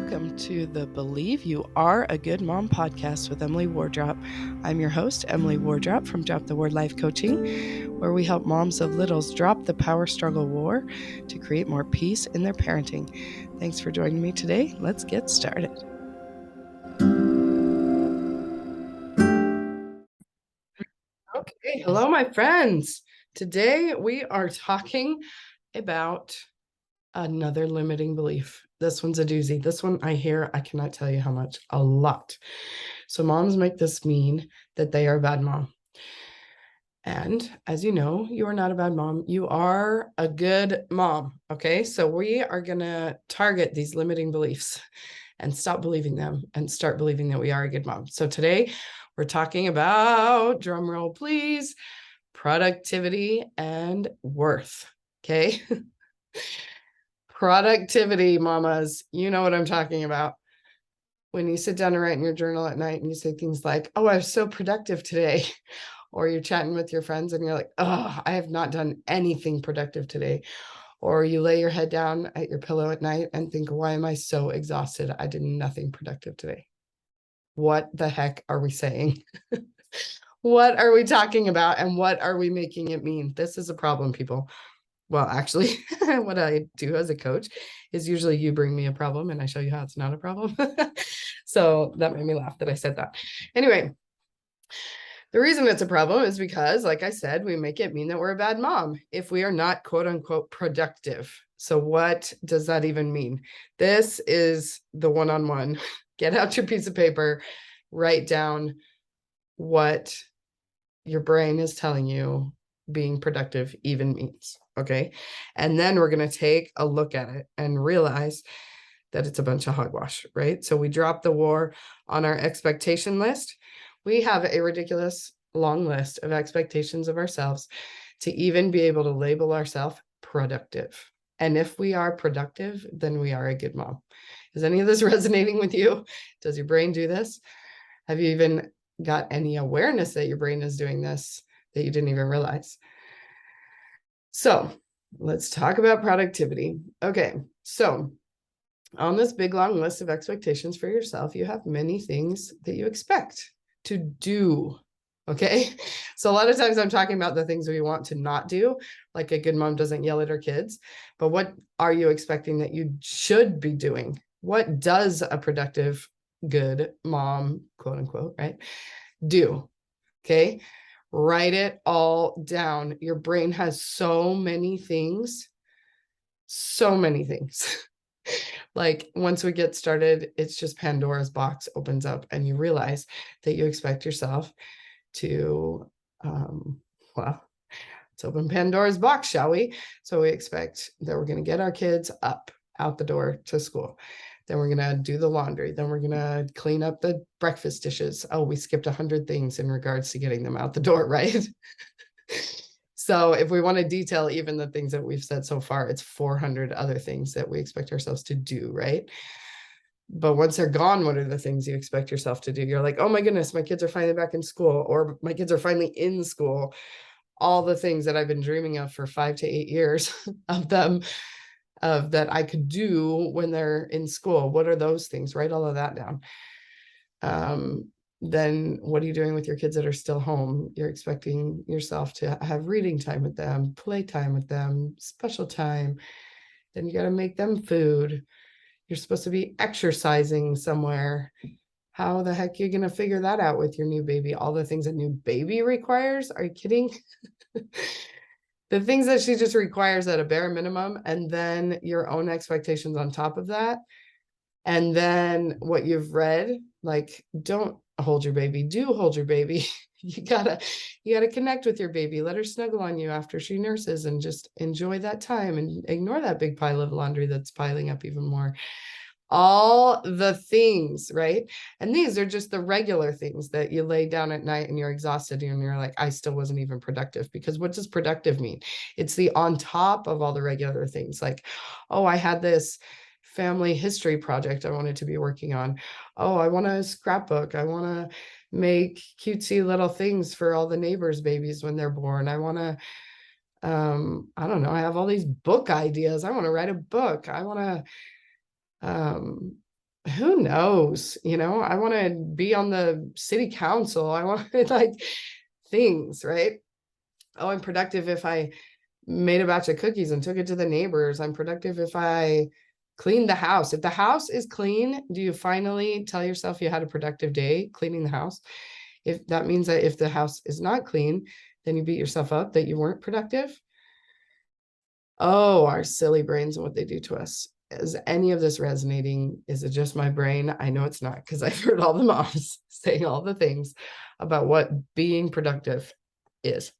Welcome to the Believe You Are a Good Mom podcast with Emily Wardrop. I'm your host, Emily Wardrop from Drop the Word Life Coaching, where we help moms of littles drop the power struggle war to create more peace in their parenting. Thanks for joining me today. Let's get started. Okay, hello, my friends. Today we are talking about another limiting belief. This one's a doozy. This one I hear, I cannot tell you how much, a lot. So moms make this mean that they are a bad mom. And as you know, you are not a bad mom. You are a good mom. Okay. So we are going to target these limiting beliefs and stop believing them and start believing that we are a good mom. So today we're talking about, drum roll, please, productivity and worth. Okay. Productivity, mamas. You know what I'm talking about. When you sit down and write in your journal at night and you say things like, oh, I was so productive today. Or you're chatting with your friends and you're like, oh, I have not done anything productive today. Or you lay your head down at your pillow at night and think, why am I so exhausted? I did nothing productive today. What the heck are we saying? What are we talking about? And what are we making it mean? This is a problem, people. Well, actually, what I do as a coach is usually you bring me a problem and I show you how it's not a problem. So that made me laugh that I said that. Anyway, the reason it's a problem is because, like I said, we make it mean that we're a bad mom if we are not quote unquote productive. So what does that even mean? This is the one-on-one. Get out your piece of paper, write down what your brain is telling you being productive even means. Okay. And then we're going to take a look at it and realize that it's a bunch of hogwash, right? So we drop the war on our expectation list. We have a ridiculous long list of expectations of ourselves to even be able to label ourselves productive. And if we are productive, then we are a good mom. Is any of this resonating with you? Does your brain do this? Have you even got any awareness that your brain is doing this that you didn't even realize? So let's talk about productivity. Okay, so on this big long list of expectations for yourself, you have many things that you expect to do. Okay, so a lot of times I'm talking about the things we want to not do, like a good mom doesn't yell at her kids. But what are you expecting that you should be doing? What does a productive, good mom, quote unquote, right, do? Okay, write it all down. Your brain has so many things. Like once we get started, it's just Pandora's box opens up and you realize that you expect yourself to, well, let's open Pandora's box, shall we? So we expect that we're going to get our kids up out the door to school. Then we're going to do the laundry. Then we're going to clean up the breakfast dishes. Oh, we skipped 100 things in regards to getting them out the door, right? So if we want to detail even the things that we've said so far, it's 400 other things that we expect ourselves to do, right? But once they're gone, what are the things you expect yourself to do? You're like, oh my goodness, my kids are finally back in school, or my kids are finally in school. All the things that I've been dreaming of for 5 to 8 years of them, of that I could do when they're in school. What are those things? Write all of that down. Then what are you doing with your kids that are still home? You're expecting yourself to have reading time with them, play time with them, special time. Then you got to make them food. You're supposed to be exercising somewhere. How the heck are you going to figure that out with your new baby? All the things a new baby requires? Are you kidding? The things that she just requires at a bare minimum, and then your own expectations on top of that. And then what you've read, like, don't hold your baby, do hold your baby. You gotta connect with your baby. Let her snuggle on you after she nurses and just enjoy that time and ignore that big pile of laundry that's piling up even more. All the things, right? And these are just the regular things that you lay down at night and you're exhausted and you're like, I still wasn't even productive. Because what does productive mean? It's the on top of all the regular things, like, oh, I had this family history project I wanted to be working on. Oh, I want a scrapbook. I want to make cutesy little things for all the neighbors' babies when they're born. I want to, I don't know, I have all these book ideas. I want to write a book. I want to who knows? I want to be on the city council. I want like things, right? Oh, I'm productive if I made a batch of cookies and took it to the neighbors. I'm productive if I clean the house. If the house is clean, do you finally tell yourself you had a productive day cleaning the house? If that means that if the house is not clean, then you beat yourself up that you weren't productive. Oh, our silly brains and what they do to us. Is any of this resonating? Is it just my brain? I know it's not, because I've heard all the moms saying all the things about what being productive is,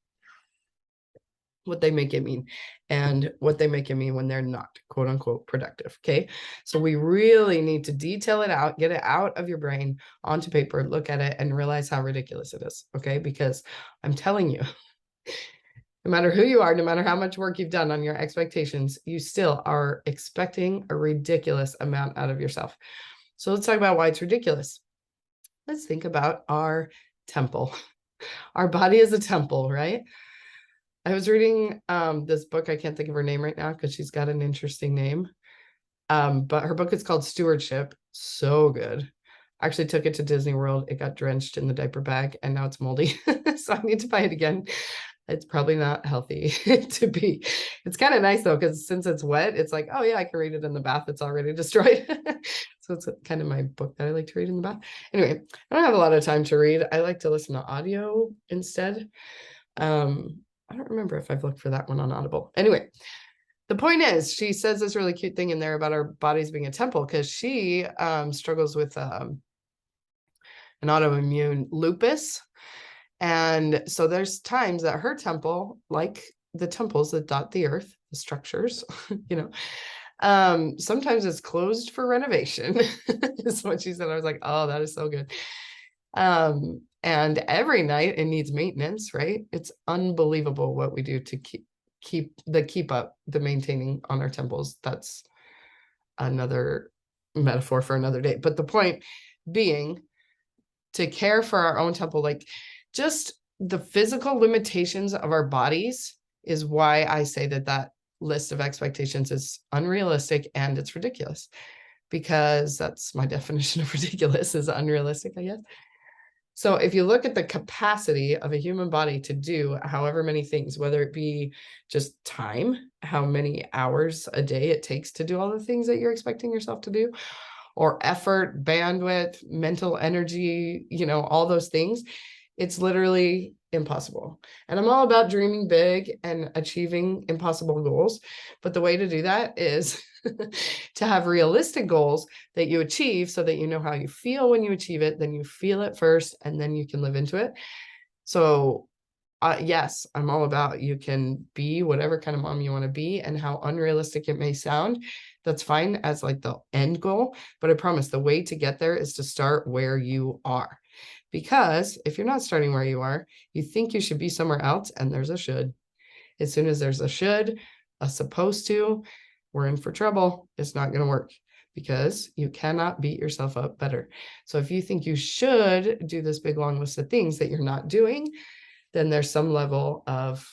what they make it mean, and what they make it mean when they're not, quote unquote, productive. Okay. So we really need to detail it out, get it out of your brain onto paper, look at it, and realize how ridiculous it is. Okay. Because I'm telling you, no matter who you are, no matter how much work you've done on your expectations, you still are expecting a ridiculous amount out of yourself. So let's talk about why it's ridiculous. Let's think about our temple. Our body is a temple, right? I was reading this book. I can't think of her name right now because she's got an interesting name. But her book is called Stewardship. So good. I actually took it to Disney World. It got drenched in the diaper bag and now it's moldy. So I need to buy it again. It's probably not healthy to be. It's kind of nice though, because since it's wet, it's like, oh yeah, I can read it in the bath. It's already destroyed. So it's kind of my book that I like to read in the bath. Anyway, I don't have a lot of time to read. I like to listen to audio instead. I don't remember if I've looked for that one on Audible. Anyway, the point is, she says this really cute thing in there about our bodies being a temple, because she struggles with an autoimmune lupus. And so there's times that her temple, like the temples that dot the earth, the structures, sometimes it's closed for renovation, is what she said. I was like, oh, that is so good. And every night it needs maintenance, right? It's unbelievable what we do to keep up the maintaining on our temples. That's another metaphor for another day. But the point being, to care for our own temple, like just the physical limitations of our bodies, is why I say that list of expectations is unrealistic and it's ridiculous, because that's my definition of ridiculous, is unrealistic, I guess. So if you look at the capacity of a human body to do however many things, whether it be just time, how many hours a day it takes to do all the things that you're expecting yourself to do, or effort, bandwidth, mental energy, all those things, it's literally impossible. And I'm all about dreaming big and achieving impossible goals. But the way to do that is to have realistic goals that you achieve, so that you know how you feel when you achieve it, then you feel it first, and then you can live into it. So yes, I'm all about, you can be whatever kind of mom you want to be, and how unrealistic it may sound, that's fine as like the end goal. But I promise the way to get there is to start where you are. Because if you're not starting where you are, you think you should be somewhere else, and there's a should. As soon as there's a should, a supposed to, we're in for trouble. It's not going to work, because you cannot beat yourself up better. So if you think you should do this big long list of things that you're not doing, then there's some level of,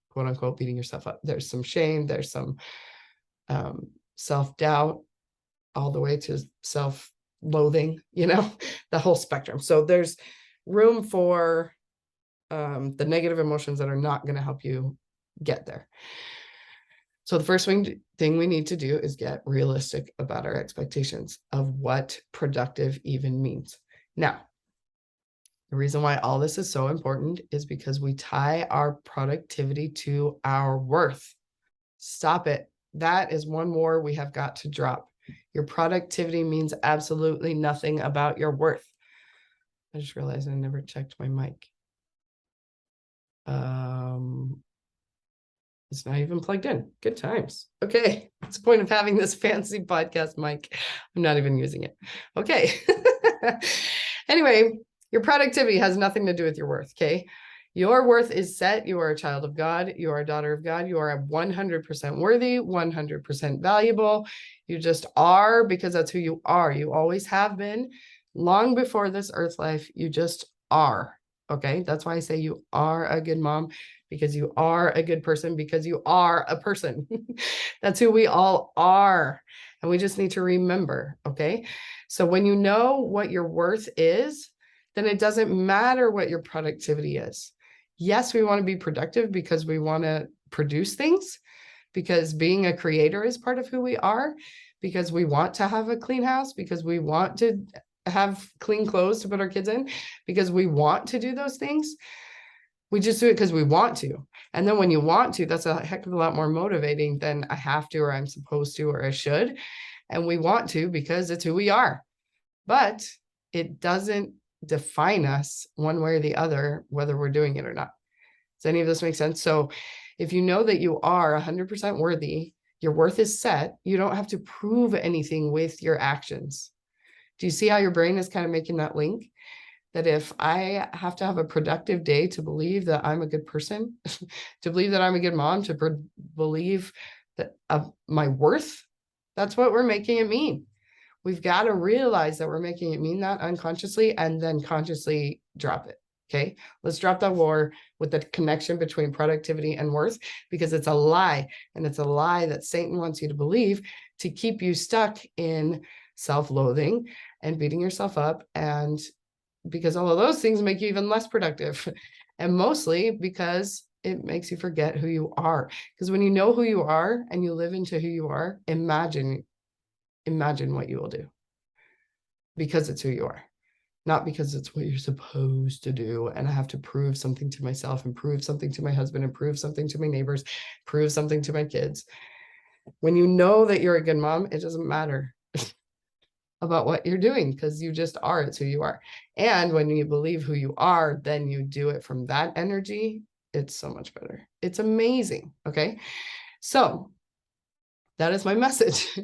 quote unquote, beating yourself up. There's some shame, there's some self-doubt, all the way to self-loathing, the whole spectrum. So there's room for the negative emotions that are not going to help you get there. So the first thing we need to do is get realistic about our expectations of what productive even means. Now, the reason why all this is so important is because we tie our productivity to our worth. Stop it. That is one more we have got to drop. Your productivity means absolutely nothing about your worth. I just realized I never checked my mic. It's not even plugged in. Good times. Okay. What's the point of having this fancy podcast mic? I'm not even using it. Okay. Anyway, your productivity has nothing to do with your worth. Okay. Your worth is set. You are a child of God. You are a daughter of God. You are 100% worthy, 100% valuable. You just are, because that's who you are. You always have been. Long before this earth life, you just are. Okay. That's why I say you are a good mom. because you are a good person, because you are a person. That's who we all are. And we just need to remember, okay? So when you know what your worth is, then it doesn't matter what your productivity is. Yes, we want to be productive because we want to produce things, because being a creator is part of who we are, because we want to have a clean house, because we want to have clean clothes to put our kids in, because we want to do those things. We just do it because we want to. And then when you want to, that's a heck of a lot more motivating than I have to, or I'm supposed to, or I should. And we want to because it's who we are. But it doesn't define us one way or the other, whether we're doing it or not. Does any of this make sense? So if you know that you are 100% worthy, your worth is set, you don't have to prove anything with your actions. Do you see how your brain is kind of making that link? That if I have to have a productive day to believe that I'm a good person, to believe that I'm a good mom, to believe that of my worth, that's what we're making it mean. We've got to realize that we're making it mean that unconsciously, and then consciously drop it. Okay, let's drop that war with the connection between productivity and worth, because it's a lie. And it's a lie that Satan wants you to believe to keep you stuck in self-loathing and beating yourself up. And because all of those things make you even less productive. And mostly because it makes you forget who you are. Because when you know who you are and you live into who you are, imagine what you will do. Because it's who you are. Not because it's what you're supposed to do. And I have to prove something to myself, and prove something to my husband, and prove something to my neighbors, prove something to my kids. When you know that you're a good mom, it doesn't matter about what you're doing, because you just are. It's who you are. And when you believe who you are, then you do it from that energy. It's so much better. It's amazing. Okay. So that is my message.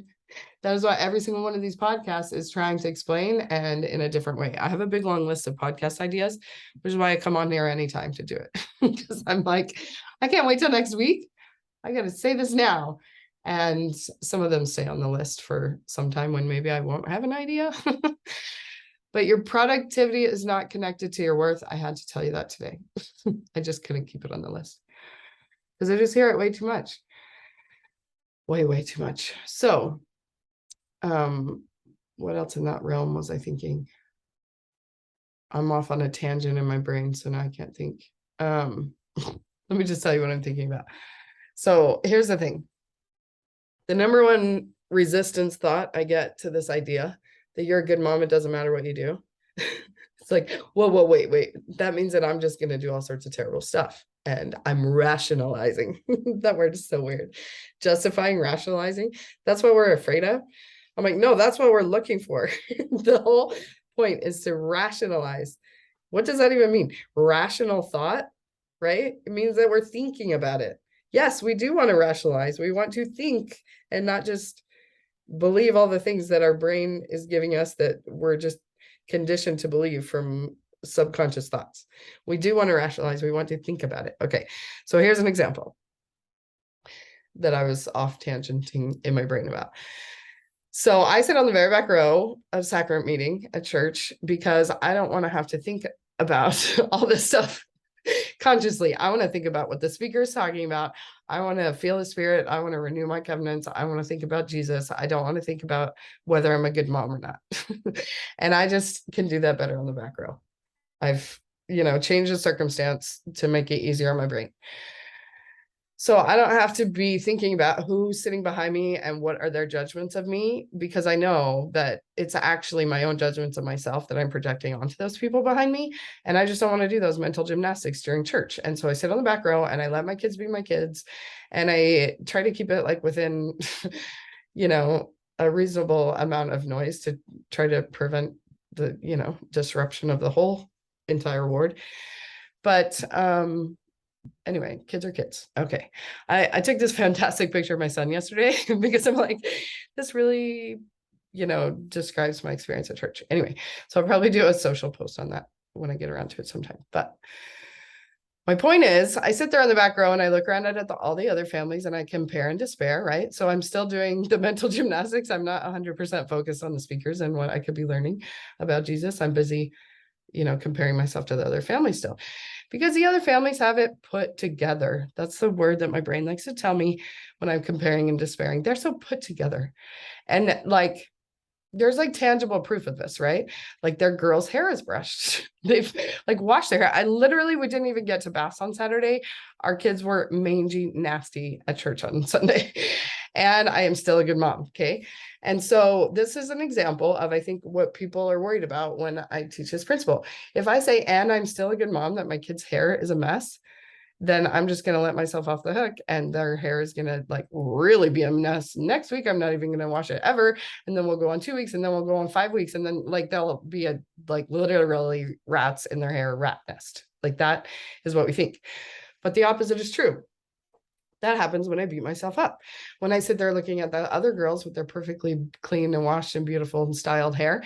That is what every single one of these podcasts is trying to explain, and in a different way. I have a big long list of podcast ideas, which is why I come on here anytime to do it. Because I'm like, I can't wait till next week. I got to say this now. And some of them stay on the list for some time when maybe I won't have an idea. But your productivity is not connected to your worth. I had to tell you that today. I just couldn't keep it on the list because I just hear it way too much. Way too much. So what else in that realm was I thinking? I'm off on a tangent in my brain, so now I can't think. Let me just tell you what I'm thinking about. So here's the thing. The number one resistance thought I get to this idea that you're a good mom, it doesn't matter what you do. It's like, whoa, wait. That means that I'm just going to do all sorts of terrible stuff. And I'm rationalizing. That word is so weird. Justifying, rationalizing. That's what we're afraid of. I'm like, no, that's what we're looking for. The whole point is to rationalize. What does that even mean? Rational thought, right? It means that we're thinking about it. Yes, we do want to rationalize. We want to think and not just believe all the things that our brain is giving us that we're just conditioned to believe from subconscious thoughts. We do want to rationalize. We want to think about it. Okay, so here's an example that I was off tangenting in my brain about. So I sit on the very back row of sacrament meeting at church because I don't want to have to think about all this stuff consciously. I want to think about what the speaker is talking about. I want to feel the spirit. I want to renew my covenants. I want to think about Jesus. I don't want to think about whether I'm a good mom or not. And I just can do that better on the back row. I've, changed the circumstance to make it easier on my brain. So I don't have to be thinking about who's sitting behind me and what are their judgments of me, because I know that it's actually my own judgments of myself that I'm projecting onto those people behind me. And I just don't want to do those mental gymnastics during church. And so I sit on the back row and I let my kids be my kids. And I try to keep it like within, a reasonable amount of noise to try to prevent the, disruption of the whole entire ward. But, anyway, kids are kids. Okay. I took this fantastic picture of my son yesterday because I'm like, this really, describes my experience at church. Anyway, so I'll probably do a social post on that when I get around to it sometime. But my point is, I sit there on the back row and I look around at all the other families and I compare and despair, right? So I'm still doing the mental gymnastics. I'm not 100% focused on the speakers and what I could be learning about Jesus. I'm busy, comparing myself to the other families still. because the other families have it put together. That's the word that my brain likes to tell me when I'm comparing and despairing. They're so put together. And like, there's like tangible proof of this, right? Like their girl's hair is brushed. They've like washed their hair. We didn't even get to baths on Saturday. Our kids were mangy, nasty at church on Sunday. And I am still a good mom. Okay. And so this is an example of, I think, what people are worried about when I teach this principle. If I say, and I'm still a good mom, that my kid's hair is a mess, then I'm just going to let myself off the hook, and their hair is going to like really be a mess. Next week, I'm not even going to wash it ever. And then we'll go on 2 weeks, and then we'll go on 5 weeks. And then like, there'll be like literally rats in their hair, rat nest. Like that is what we think. But the opposite is true. That happens when I beat myself up. When I sit there looking at the other girls with their perfectly clean and washed and beautiful and styled hair,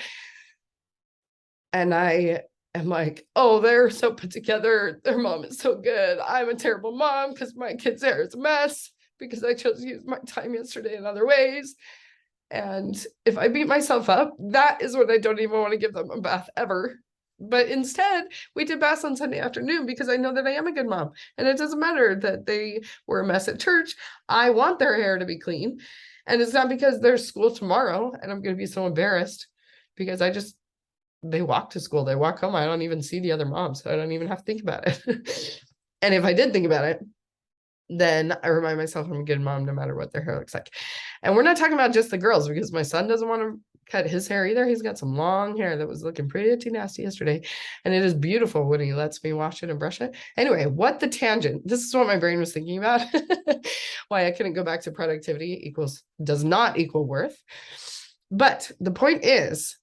and I am like, oh, they're so put together. Their mom is so good. I'm a terrible mom because my kid's hair is a mess because I chose to use my time yesterday in other ways. And if I beat myself up, that is when I don't even want to give them a bath ever. But instead, we did baths on Sunday afternoon because I know that I am a good mom. And it doesn't matter that they were a mess at church. I want their hair to be clean. And it's not because there's school tomorrow and I'm going to be so embarrassed, because they walk to school, they walk home. I don't even see the other moms, so I don't even have to think about it. And if I did think about it, then I remind myself I'm a good mom no matter what their hair looks like. And we're not talking about just the girls, because my son doesn't want to cut his hair either. He's got some long hair that was looking pretty nasty yesterday, and it is beautiful when he lets me wash it and brush it. Anyway, what the tangent? This is what my brain was thinking about. Why I couldn't go back to productivity does not equal worth. But the point is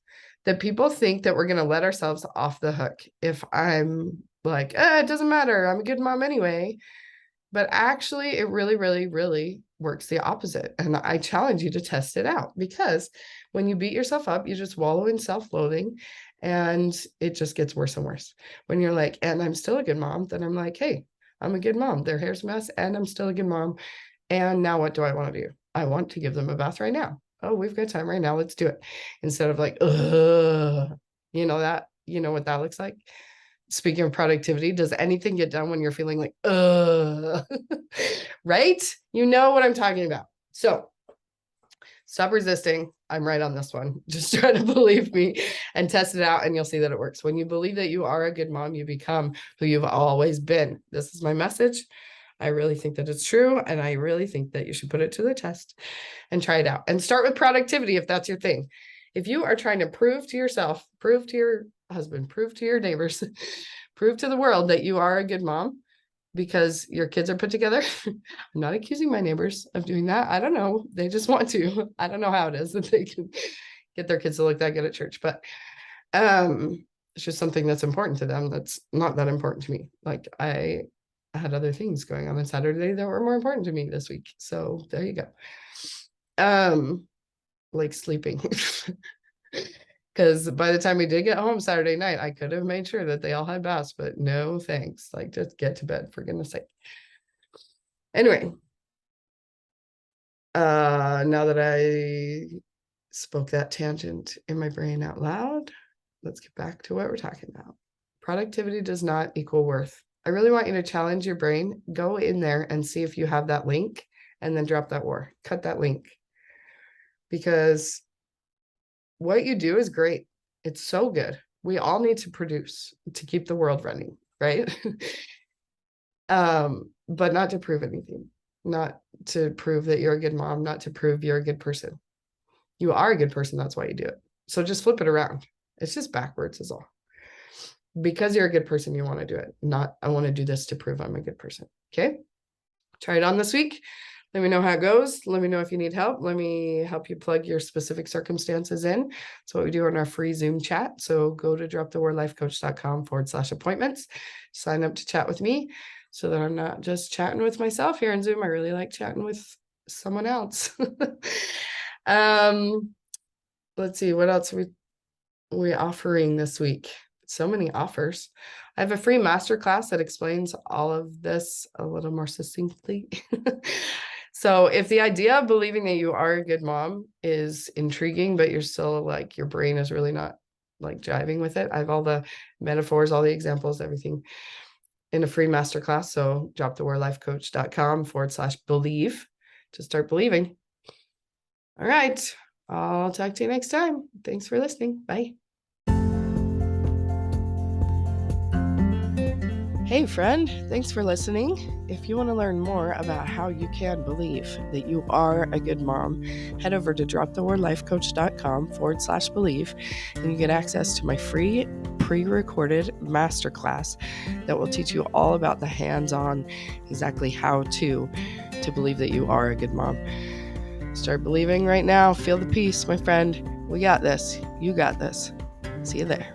that people think that we're going to let ourselves off the hook if I'm like, it doesn't matter, I'm a good mom anyway. But actually, it really, really, really works the opposite. And I challenge you to test it out, because when you beat yourself up, you just wallow in self-loathing, and it just gets worse and worse. When you're like, and I'm still a good mom, then I'm like, hey, I'm a good mom. Their hair's a mess, and I'm still a good mom. And now what do I want to do? I want to give them a bath right now. Oh, we've got time right now. Let's do it. Instead of like, you know what that looks like? Speaking of productivity, does anything get done when you're feeling like, right? You know what I'm talking about. So stop resisting. I'm right on this one. Just try to believe me and test it out, and you'll see that it works. When you believe that you are a good mom, you become who you've always been. This is my message. I really think that it's true, and I really think that you should put it to the test and try it out. And start with productivity if that's your thing. If you are trying to prove to yourself, prove to your husband, prove to your neighbors, prove to the world that you are a good mom because your kids are put together. I'm not accusing my neighbors of doing that. I don't know. They just want to. I don't know how it is that they can get their kids to look that good at church, but it's just something that's important to them. That's not that important to me. Like I had other things going on Saturday that were more important to me this week. So there you go. Like sleeping. Because by the time we did get home Saturday night, I could have made sure that they all had baths, but no thanks. Like, just get to bed, for goodness sake. Anyway, now that I spoke that tangent in my brain out loud, let's get back to what we're talking about. Productivity does not equal worth. I really want you to challenge your brain. Go in there and see if you have that link, and then drop that war. Cut that link. Because what you do is great. It's so good. We all need to produce to keep the world running, right? But not to prove anything, not to prove that you're a good mom, not to prove you're a good person. You are a good person. That's why you do it. So just flip it around. It's just backwards is all. Because you're a good person, you want to do it. Not, I want to do this to prove I'm a good person. Okay. Try it on this week. Let me know how it goes. Let me know if you need help. Let me help you plug your specific circumstances in. That's what we do in our free Zoom chat. So go to dropthewarlifecoach.com/appointments. Sign up to chat with me so that I'm not just chatting with myself here in Zoom. I really like chatting with someone else. Let's see, what else are we offering this week? So many offers. I have a free masterclass that explains all of this a little more succinctly. So if the idea of believing that you are a good mom is intriguing, but you're still like, your brain is really not like jiving with it, I have all the metaphors, all the examples, everything in a free masterclass. So dropthewarlifecoach.com/believe to start believing. All right. I'll talk to you next time. Thanks for listening. Bye. Hey friend, thanks for listening. If you want to learn more about how you can believe that you are a good mom, head over to dropthewarlifecoach.com/believe and you get access to my free pre-recorded masterclass that will teach you all about the hands-on, exactly how to believe that you are a good mom. Start believing right now. Feel the peace, my friend. We got this. You got this. See you there.